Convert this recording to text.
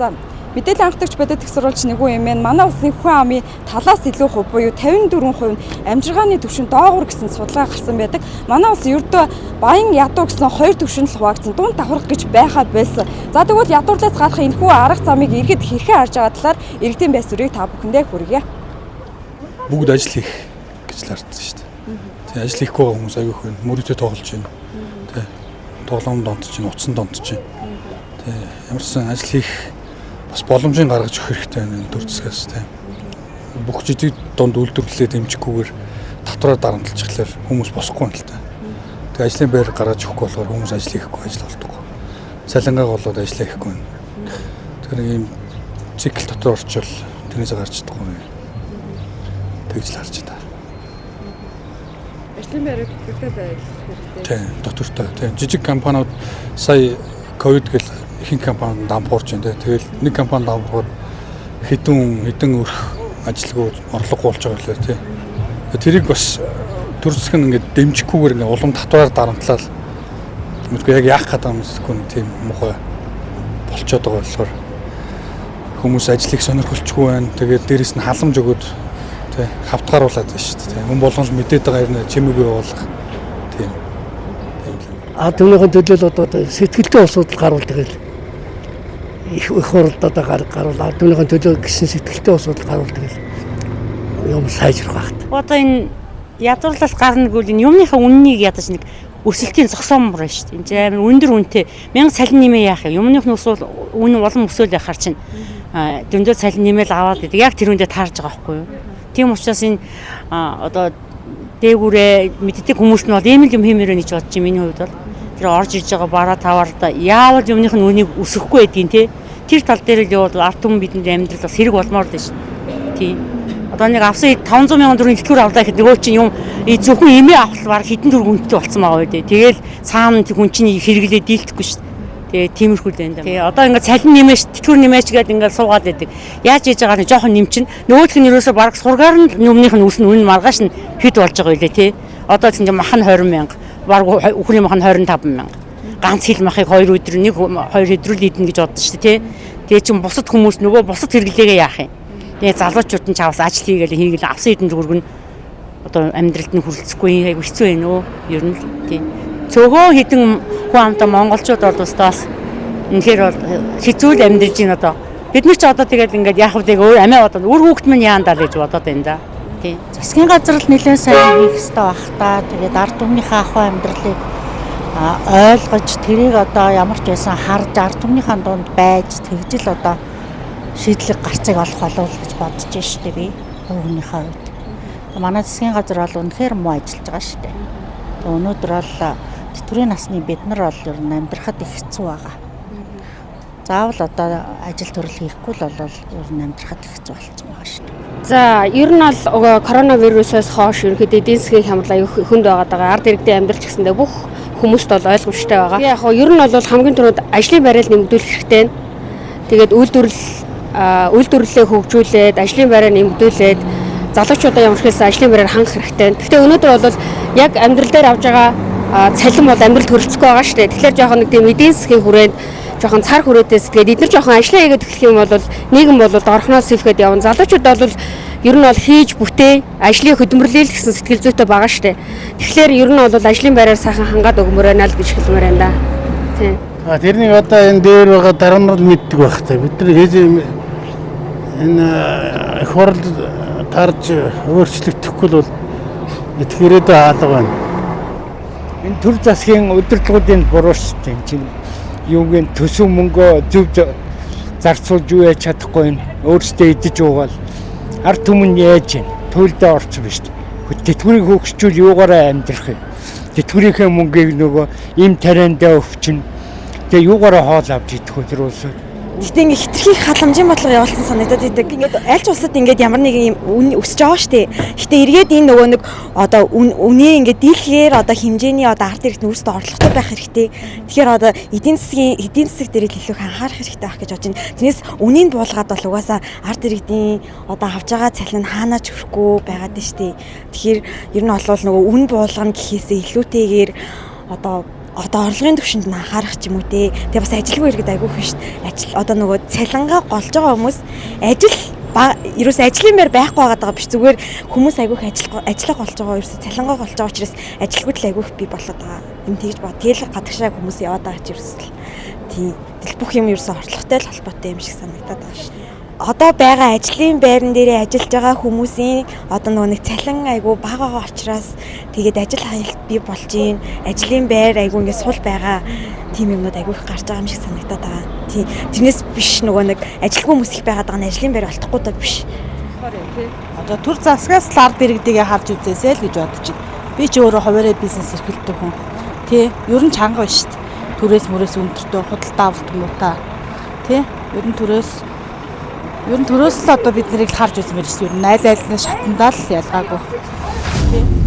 За мэдээлэл анхдагч бодит их сурвалж нэггүй юм байна. Манай улсны хүн амын талаас илүү хувь буюу 54% нь амжиргааны түвшин доогуур гэсэн судалгаа гарсан байдаг. Манай улс ердөө баян ядуу гэсэн хоёр түвшин л хуваагдсан. Дунд давхарх гэж байхаа байсан. За тэгвэл ядуурлаас гарах энэхүү арга замыг иргэд хэрхэн харж байгаа талаар иргэдийн байр суурийг та бүхэндээ хүргье. Бүгд ажил хийх гэж л харагдсан шүү дээ. Тэгээ ажил хийхгүй байгаа хүмүүс аягүй хүн мөрөдөө тоглож байна. Тэ тоглоом донтож байна, утсан донтож байна. Тэ ямарсан ажил хийх бас боломжийг гаргаж өгөх хэрэгтэй байна төр засгаас тэ. Бүх жижиг донд үйлдвэрлэлээ дэмжихгүйгээр татвараар дарамтлчихлаар хүмүүс босхгүй байна л та. Тэгээ ажлын байр гаргаж өгөхгүй болохоор хүмүүс ажил хийхгүй ажил болдог. Цалингаа болоод ажиллаа хийхгүй байна. Тэр нэг юм цикл дотор орчвол тэрнээс гарч чадахгүй юм. Тэгж л харж байна. Ажлын байрыг бүтээгтэй байх хэрэгтэй. Тийм, доктортой. Тийм, жижиг компаниуд сая ковид гэл ихэнх компани дампуурч байна. Тэгэл нэг компани дампуурахад хэдэн өрх ажилгүй орлогогүй болж байгаа лээ тий. Тэрийг бас төр засаг нь ингээд дэмжихгүйгээр ингээд улам татвараар дарамтлал. Мэдгүй яг яах гэдэг юм бэ тийм мухай болчиход байгаа болохоор хүмүүс ажлыг сонирхолчгүй байна. Тэгээд дээрэс нь халамж өгөөд тий хавтгааруулад байна шүү дээ. Хүн болгон л мэдээд байгаа юм чимээгүй болгох тийм. Түүнийхэн төлөөл одоо сэтгэлтэй асуудал гаруулдаг л их хурлдаад гаруул түүнийхэн төлөө гэсэн сэтгэлтэй асуудал гаруулдаг л юм сайжрах багт. Одоо энэ ядуурлаас гарна гэвэл энэ юмныхаа үннийг ядаж нэг өсөлтийн зогсоомор байна шүү дээ. Энэ амар өндөр үнэтэй 1000 цалин нэмээ яах юм. Өмнөх нь уsul үн улам өсөөл яхаар чинь дөндөө цалин нэмэл аваад идэг. Яг тэр үндэ таарж байгаа байхгүй юу? Тийм учраас энэ одоо дээгүүрээ мэддэг хүмүүс нь бол ийм л юм хиймээрээ гэж бодож байна. Миний хувьд бол тэр орж иж байгаа бараа таваарда яавал юмных нь үнийг өсөхгүй байдгийн те. Тэр тал дээр л явал ард түмэн бидэнд амьдрал бас хэрэг болмоор дээ шүү. Тийм. Одоо нэг авсан 500 мянган төгрөгийн тэтгэвэр авлаа гэхэд нөгөө чинь юм зөвхөн эмээ авах баг хэдэн төгрөг үнэтэй болсон байгаа үү. Тэгэл цаана хүн чинь хэрэглээ дийлдэхгүй шүү. Тэгээ тиймэрхүү л байна. Тэгээ одоо ингээд цалин нэмээш тэтгэвэр нэмээч гэдэг ингээд суугаад байдаг. Яаж хийж байгаа нь жоохон нэмчин. Нөгөөх нь ерөөсө баг сургаар нь өмнөх нь үс нь үн маргааш нь хэд болж байгаа вэ те. Одоо чинь мах нь 20 мянга, баг үхрийн мах нь 25 мянга. Ганц хил махыг 2 өдөр 2 хэдрүүл идэнэ гэж боддоо шүү те. Тэгээ чинь бусад хүмүүс нөгөө бусад хэрэглээгээ яах юм. Тэгээ залуучууд нь чавс ажил хийгээл авсан хэдэн төгрөг нь одоо амьдралд нь хүрэлцэхгүй айгу хэцүү байна өө. Ер нь тийм. Цөөхөн хэдэн хүн амтаа монголчууд бол бас үнэхээр бол хэцүү л амьдарч байна одоо. Бид нар ч одоо тэгээд ингээд яах вэ өөр амиа одоо үр хүүхэд минь яандаа л гэж бодоод байна да. Тийм. Засгийн газар л нэлээд сайн хийх хэрэгтэй байх та. Тэгээд ард түмнийхээ ахуй амьдралыг ойлгож тэрийг одоо ямар ч байсан харж ард түмнийхээ дунд байж тэгжил одоо шийдлэг гарцыг олох болов гэж бодож байна шүү дээ би өөрийнхөө хувьд. Манай засгийн газар бол үнэхээр муу ажиллаж байгаа шүү дээ. Өнөөдөр бол тэтгэврийн насны бид нар бол ер нь амьдрахад их хэцүү байгаа. Заавал одоо ажил төрөл хийхгүй л бол ер нь амьдрахад их хэцүү болсон байгаа шүү дээ. За ер нь бол коронавирусээс хойш ерөнхийдөө эдийн засгийн хямрал аюу хүнд байгаа. Ард иргэдийн амьдрал ч гэсэндээ бүх хүмүүст бол ойлгомжтой байгаа. Яг ер нь бол хамгийн түрүүнд ажлын байрал нэмэгдүүлэх хэрэгтэй. Тэгээд үйлдвэрлэлээ хөгжүүлээд ажлын байраа нэмэгдүүлээд залуучуудаа ямар ч хэлсэн ажлын байраар хангах хэрэгтэй. Гэхдээ өнөөдөр бол яг амьдрал дээр авж байгаа цалин бол амьдралд хөрөлцөхгүй байгаа шүү дээ. Тэгэхээр жоохон нэг тийм эдийн засгийн хүрээнд жоохон цар хүрээдээс тэгээд эдгээр жоохон ажиллаа хийгээд эхлэх юм бол нийгэм бол орхноос сэлгээд явна. Залуучууд бол ер нь бол хийж бүтээ ажлын хөдөлмөрлөл гэсэн сэтгэл зүйтэй байгаа шүү дээ. Тэгэхээр ер нь бол ажлын байраар сайхан хангаад өгмөр байна л гэж хэлмээр байна да. Тийм. Тэрнийг одоо энэ дээр байгаа дарамнууд мэддэг байх та. Бид нар энэ хурал тарж өөрчлөгдөхгүй бол итгэрээд хаалга байна. Энэ төр засгийн удирдлагуудын буруу шүү дээ. Чинь юугийн төсөв мөнгөө зөв зарцуулж юу яж чадахгүй нь өөрсдөө идэж уугаал ард түмэн яаж байна. Туйлдээ орцсон биз дээ. Тэтгэврийг хөгжүүл юугаараа амьдрах юм. Тэтгэврийнхээ мөнгийг нөгөө им тариандаа өвчин. Тэгээ юугаараа хоол авч идэх вэ тэр улсууд. Гэтэ ингээ хитрхи халамжийн бодлого явуулсан санагдаад идэг. Ингээд аль ч улсад ингээд ямар нэг юм үн өсөж байгаа штэ. Гэтэ эргээд энэ нөгөө нэг одоо үнээ ингээд дийлхээр одоо хэмжээний одоо ард иргэд өөрсдөө орлоготой байх хэрэгтэй. Тэгэхээр одоо эдийн засаг дээр илүү анхаарах хэрэгтэй байх гэж бодож байна. Тэрнээс үнийн буулгаад бол угаасаа ард иргэдийн одоо авж байгаа цалин хаанаач хүрхгүй байгаад штэ. Тэгэхээр ер нь бол нөгөө үн буулгана гэхээсээ илүүтэйгээр одоо одоо орлогын түвшинд нь анхаарах ч юм уу те. Тэгээ бас ажилгүй иргэд айгүйх шүү дээ. Ажил одоо нөгөө цалингаа голж байгаа хүмүүс ерөөс ажлын байр байхгүй байгаа биш зүгээр хүмүүс айгүйх ажиллах болж байгаа ерөөс цалингаа голж байгаа учраас ажилгүй л айгүйх бий болоод байгаа. Юм тэгж бод. Тэгэл гадагшаа хүмүүс яваад байгаа ч ерөөс л тийм бүх юм ерөөс орлоготой л холбоотой юм шиг санагдаад байгаа шүү. Одоо байгаа ажлын байран дээрээ ажиллаж байгаа хүмүүсийн одоо нөгөө нэг цалин айгу бага учраас тэгээд ажил хаялт бий болж гин ажлын байр айгу ингэ сул байгаа тийм юмнууд айгу их гарч байгаа юм шиг санагдаад байгаа. Тийм тэрнээс биш нөгөө нэг ажилгүй хүмүүс их байгаад байгаа нь ажлын байр олдохгүй даа биш. Одоо төр засгаас л ард иргэдийгээ харж үзээсэй л гэж бодож байна. Би ч өөрөө хуваарь бизнес эрхэлдэг хүн. Тэ ер нь чанга байна шүү дээ. Төрөөс мөрөөс өндөртөө худалдаа авалт муута. Тэ ер нь төрөөс л одоо бид нарыг харж үзмээр шүү. Ер нь айл айлны шатандаа л ялгаагүй. Тэ